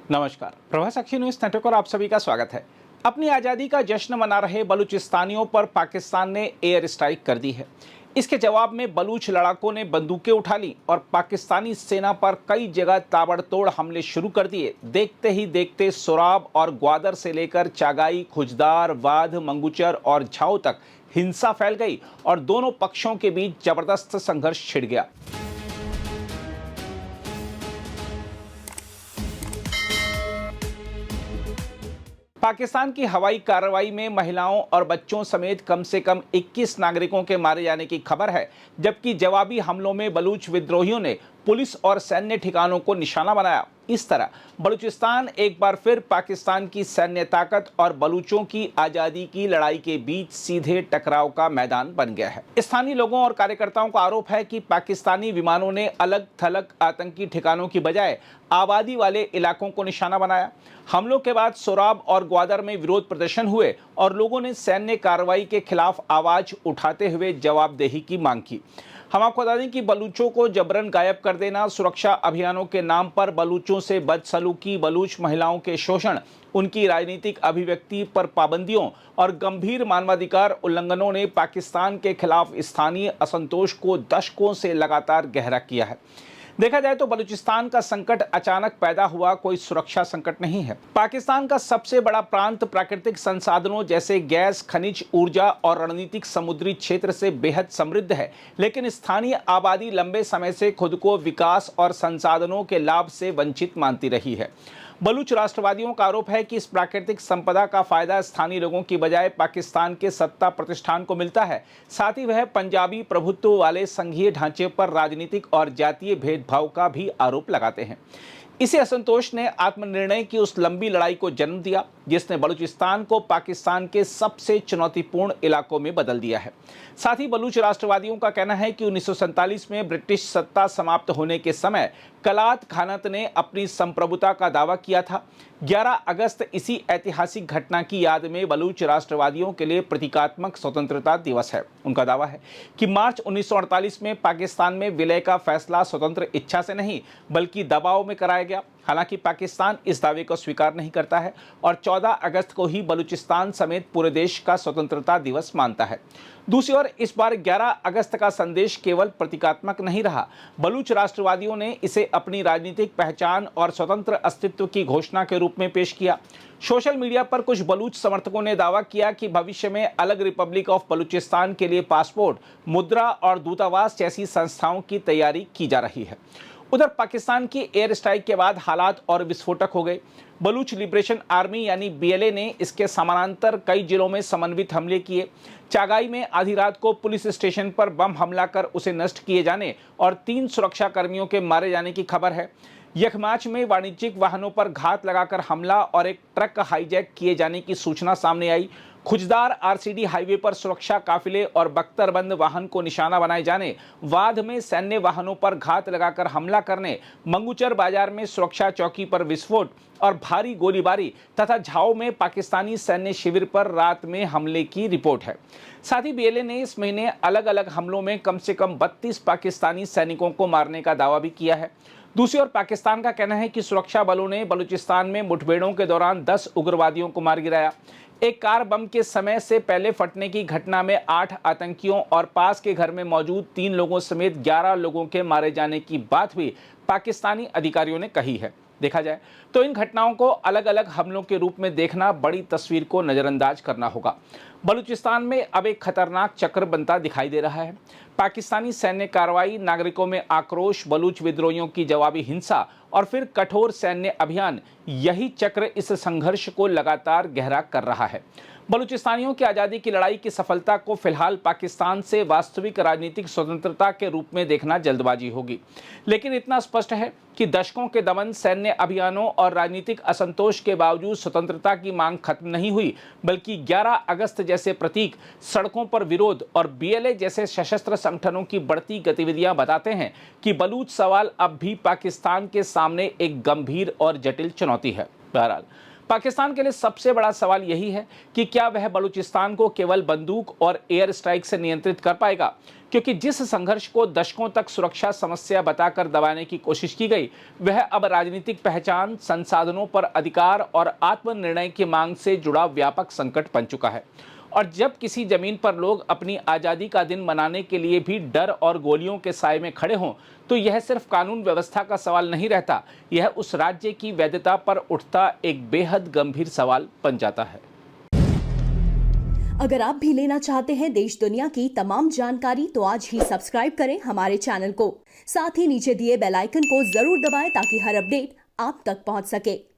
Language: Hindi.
नमस्कार, प्रभा साक्षी न्यूज नेटवर्क और आप सभी का स्वागत है। अपनी आज़ादी का जश्न मना रहे बलूचिस्तानियों पर पाकिस्तान ने एयर स्ट्राइक कर दी है। इसके जवाब में बलूच लड़ाकों ने बंदूकें उठा ली और पाकिस्तानी सेना पर कई जगह ताबड़तोड़ हमले शुरू कर दिए। देखते ही देखते सोराब और ग्वादर से लेकर चागाई, खुजदार, वाध, मंगूचर और झाओ तक हिंसा फैल गई और दोनों पक्षों के बीच जबरदस्त संघर्ष छिड़ गया। पाकिस्तान की हवाई कार्रवाई में महिलाओं और बच्चों समेत कम से कम 21 नागरिकों के मारे जाने की खबर है, जबकि जवाबी हमलों में बलूच विद्रोहियों ने पुलिस और सैन्य ठिकानों को निशाना बनाया। इस तरह बलूचिस्तान एक बार फिर पाकिस्तान की सैन्य ताकत और बलूचों की आज़ादी की लड़ाई के बीच सीधे टकराव का मैदान बन गया है। स्थानीय लोगों और कार्यकर्ताओं का आरोप है कि पाकिस्तानी विमानों ने अलग थलग आतंकी ठिकानों की बजाय आबादी वाले इलाकों को निशाना बनाया। हमलों के बाद सोराब और ग्वादर में विरोध प्रदर्शन हुए और लोगों ने सैन्य कार्रवाई के खिलाफ आवाज उठाते हुए जवाबदेही की मांग की। हम आपको बता दें कि बलूचों को जबरन गायब कर देना, सुरक्षा अभियानों के नाम पर बलूचों से बदसलूकी, बलूच महिलाओं के शोषण, उनकी राजनीतिक अभिव्यक्ति पर पाबंदियों और गंभीर मानवाधिकार उल्लंघनों ने पाकिस्तान के खिलाफ स्थानीय असंतोष को दशकों से लगातार गहरा किया है। देखा जाए तो बलूचिस्तान का संकट अचानक पैदा हुआ कोई सुरक्षा संकट नहीं है। पाकिस्तान का सबसे बड़ा प्रांत प्राकृतिक संसाधनों जैसे गैस, खनिज, ऊर्जा और रणनीतिक समुद्री क्षेत्र से बेहद समृद्ध है, लेकिन स्थानीय आबादी लंबे समय से खुद को विकास और संसाधनों के लाभ से वंचित मानती रही है। बलूच राष्ट्रवादियों का आरोप है कि इस प्राकृतिक संपदा का फायदा स्थानीय लोगों की बजाय पाकिस्तान के सत्ता प्रतिष्ठान को मिलता है। साथ ही वह पंजाबी प्रभुत्व वाले संघीय ढांचे पर राजनीतिक और जातीय भेदभाव का भी आरोप लगाते हैं। इसी असंतोष ने आत्मनिर्णय की उस लंबी लड़ाई को जन्म दिया जिसने बलूचिस्तान को पाकिस्तान के सबसे चुनौतीपूर्ण इलाकों में बदल दिया है। साथ ही बलूच राष्ट्रवादियों का कहना है कि 1947 में ब्रिटिश सत्ता समाप्त होने के समय कलात खानत ने अपनी संप्रभुता का दावा किया था। 11 अगस्त इसी ऐतिहासिक घटना की याद में बलूच राष्ट्रवादियों के लिए प्रतीकात्मक स्वतंत्रता दिवस है। उनका दावा है कि मार्च 1948 में पाकिस्तान में विलय का फैसला स्वतंत्र इच्छा से नहीं बल्कि दबाव में कराया गया। हालांकि पाकिस्तान इस दावे को स्वीकार नहीं करता है और 14 अगस्त को ही बलूचिस्तान समेत पूरे देश का स्वतंत्रता दिवस मानता है। दूसरी ओर इस बार 11 अगस्त का संदेश केवल प्रतीकात्मक नहीं रहा, बलूच राष्ट्रवादियों ने इसे अपनी राजनीतिक पहचान और स्वतंत्र अस्तित्व की घोषणा के रूप में पेश किया। सोशल मीडिया पर कुछ बलूच समर्थकों ने दावा किया कि भविष्य में अलग रिपब्लिक ऑफ बलूचिस्तान के लिए पासपोर्ट, मुद्रा और दूतावास जैसी संस्थाओं की तैयारी की जा रही है। उधर पाकिस्तान की एयर स्ट्राइक के बाद हालात और विस्फोटक हो गए। बलूच लिबरेशन आर्मी यानी बीएलए ने इसके समानांतर कई जिलों में समन्वित हमले किए। चागाई में आधी रात को पुलिस स्टेशन पर बम हमला कर उसे नष्ट किए जाने और 3 सुरक्षा कर्मियों के मारे जाने की खबर है। यखमाच में वाणिज्यिक वाहनों पर घात लगाकर हमला और एक ट्रक हाईजैक किए जाने की सूचना सामने आई। खुजदार आरसीडी हाईवे पर सुरक्षा काफिले और बख्तरबंद वाहन को निशाना बनाए जाने, वाध में सैन्य वाहनों पर घात लगाकर हमला करने, मंगूचर बाजार में सुरक्षा चौकी पर विस्फोट और भारी गोलीबारी तथा झाओ में पाकिस्तानी सैन्य शिविर पर रात में हमले की रिपोर्ट है। साथ ही बीएलए ने इस महीने अलग अलग हमलों में कम से कम 32 पाकिस्तानी सैनिकों को मारने का दावा भी किया है। दूसरी ओर पाकिस्तान का कहना है कि सुरक्षा बलों ने बलूचिस्तान में मुठभेड़ों के दौरान 10 उग्रवादियों को मार गिराया। एक कार बम के समय से पहले फटने की घटना में 8 आतंकियों और पास के घर में मौजूद 3 लोगों समेत 11 लोगों के मारे जाने की बात भी पाकिस्तानी अधिकारियों ने कही है। देखा जाए तो इन घटनाओं को अलग अलग हमलों के रूप में देखना बड़ी तस्वीर को नजरअंदाज करना होगा। बलूचिस्तान में अब एक खतरनाक चक्र बनता दिखाई दे रहा है। पाकिस्तानी सैन्य कार्रवाई, नागरिकों में आक्रोश, बलूच विद्रोहियों की जवाबी हिंसा और फिर कठोर सैन्य अभियान, यही चक्र इस संघर्ष को लगातार गहरा कर रहा है। बलूचिस्तानियों की आज़ादी की लड़ाई की सफलता को फिलहाल पाकिस्तान से वास्तविक राजनीतिक स्वतंत्रता के रूप में देखना जल्दबाजी होगी, लेकिन इतना स्पष्ट है कि दशकों के दमन, सैन्य अभियानों और राजनीतिक असंतोष के बावजूद स्वतंत्रता की मांग खत्म नहीं हुई, बल्कि 11 अगस्त जैसे प्रतीक, सड़कों पर विरोध और बीएलए जैसे सशस्त्र संगठनों की बढ़ती गतिविधियां बताते हैं कि बलूच सवाल अब भी पाकिस्तान के सामने एक गंभीर और जटिल चुनौती है। बहरहाल पाकिस्तान के लिए सबसे बड़ा सवाल यही है कि क्या वह बलूचिस्तान को केवल बंदूक और एयर स्ट्राइक से नियंत्रित कर पाएगा, क्योंकि जिस संघर्ष को दशकों तक सुरक्षा समस्या बताकर दबाने की कोशिश की गई, वह अब राजनीतिक पहचान, संसाधनों पर अधिकार और आत्मनिर्णय की मांग से जुड़ा व्यापक संकट बन चुका है। और जब किसी जमीन पर लोग अपनी आजादी का दिन मनाने के लिए भी डर और गोलियों के साए में खड़े हों, तो यह सिर्फ कानून व्यवस्था का सवाल नहीं रहता, यह उस राज्य की वैधता पर उठता एक बेहद गंभीर सवाल बन जाता है। अगर आप भी लेना चाहते हैं देश दुनिया की तमाम जानकारी, तो आज ही सब्सक्राइब करें हमारे चैनल को। साथ ही नीचे दिए बेल आइकन को जरूर दबाएं ताकि हर अपडेट आप तक पहुंच सके।